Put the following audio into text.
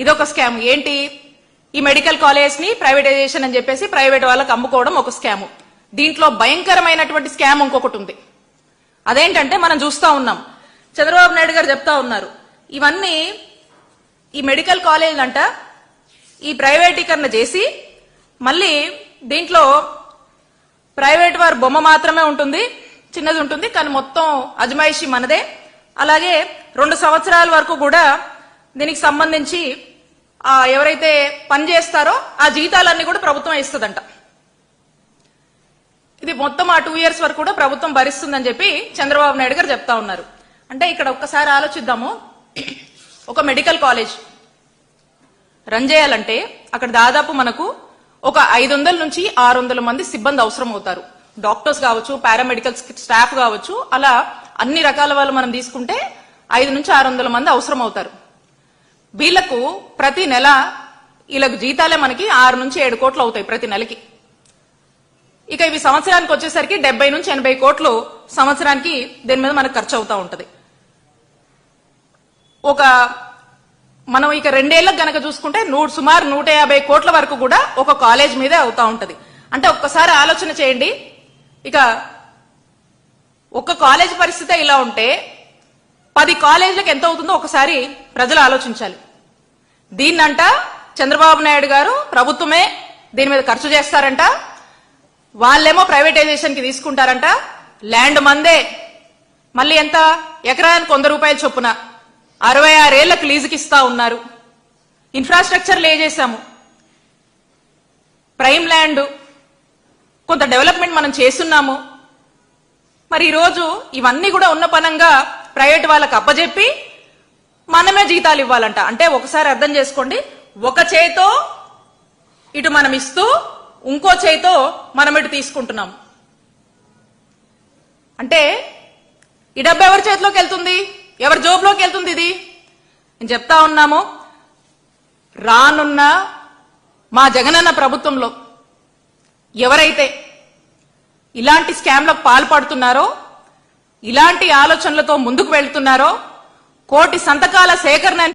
ఇదొక స్కామ్. ఏంటి? ఈ మెడికల్ కాలేజ్ ని ప్రైవేటైజేషన్ అని చెప్పేసి ప్రైవేట్ వాళ్ళకి అమ్ముకోవడం ఒక స్కామ్. దీంట్లో భయంకరమైనటువంటి స్కామ్ ఇంకొకటి ఉంది. అదేంటంటే మనం చూస్తా ఉన్నాం, చంద్రబాబు నాయుడు గారు చెప్తా ఉన్నారు, ఇవన్నీ ఈ మెడికల్ కాలేజ్ అంట ఈ ప్రైవేటీకరణ చేసి మళ్ళీ దీంట్లో ప్రైవేట్ వారి బొమ్మ మాత్రమే ఉంటుంది, చిన్నది ఉంటుంది, కానీ మొత్తం అజమాయిషి మనదే. అలాగే 2 సంవత్సరాల వరకు కూడా దీనికి సంబంధించి ఎవరైతే పని చేస్తారో ఆ జీతాలన్నీ కూడా ప్రభుత్వం ఇస్తుందంట. ఇది మొత్తం ఆ 2 years వరకు కూడా ప్రభుత్వం భరిస్తుందని చెప్పి చంద్రబాబు నాయుడు గారు చెప్తా ఉన్నారు. అంటే ఇక్కడ ఒక్కసారి ఆలోచిద్దాము, ఒక మెడికల్ కాలేజ్ రన్ చేయాలంటే అక్కడ దాదాపు మనకు ఒక 500 నుంచి 600 మంది సిబ్బంది అవసరం అవుతారు. డాక్టర్స్ కావచ్చు, పారామెడికల్ స్టాఫ్ కావచ్చు, అలా అన్ని రకాల వాళ్ళు మనం తీసుకుంటే 5 నుంచి 600 మంది అవసరం అవుతారు. వీళ్లకు ప్రతి నెల వీళ్ళకు జీతాలే మనకి 6 నుంచి 7 కోట్లు అవుతాయి ప్రతి నెలకి. ఇక ఇవి సంవత్సరానికి వచ్చేసరికి 70 నుంచి 80 కోట్లు సంవత్సరానికి దీని మీద మనకు ఖర్చు అవుతా ఉంటది. మనం ఇక 2 ఏళ్లకు గనక చూసుకుంటే సుమారు 150 కోట్ల వరకు కూడా ఒక కాలేజ్ మీదే అవుతా ఉంటది. అంటే ఒక్కసారి ఆలోచన చేయండి, ఇక ఒక్క కాలేజ్ పరిస్థితి ఇలా ఉంటే 10 కాలేజీలకు ఎంత అవుతుందో ఒకసారి ప్రజలు ఆలోచించాలి. దీన్నంట చంద్రబాబు నాయుడు గారు ప్రభుత్వమే దీని మీద ఖర్చు చేస్తారంట, వాళ్ళేమో ప్రైవేటైజేషన్ కి తీసుకుంటారంట, ల్యాండ్ మందే, మళ్ళీ ఎంత ఎకరానికి 100 రూపాయలు చొప్పున 66 ఏళ్లకు లీజుకి ఇస్తా ఉన్నారు. ఇన్ఫ్రాస్ట్రక్చర్ లే చేశాము, ప్రైమ్ ల్యాండ్, కొంత డెవలప్మెంట్ మనం చేస్తున్నాము. మరి ఈరోజు ఇవన్నీ కూడా ఉన్న పనంగా ప్రైవేట్ వాళ్ళకి అప్పజెప్పి మనమే జీతాలు ఇవ్వాలంట. అంటే ఒకసారి అర్థం చేసుకోండి, ఒక చేతో ఇటు మనం ఇస్తూ ఇంకో చేతో మనం ఇటు తీసుకుంటున్నాం. అంటే ఈ డబ్బు ఎవరి చేతిలోకి వెళ్తుంది, ఎవరి జోబులోకి వెళ్తుంది? ఇది నేను చెప్తా ఉన్నాము, రానున్న మా జగనన్న ప్రభుత్వంలో ఎవరైతే ఇలాంటి స్కామ్లకు పాల్పడుతున్నారో, ఇలాంటి ఆలోచనలతో ముందుకు వెళ్తున్నారో, 1,00,00,000 సంతకాల సేకరణ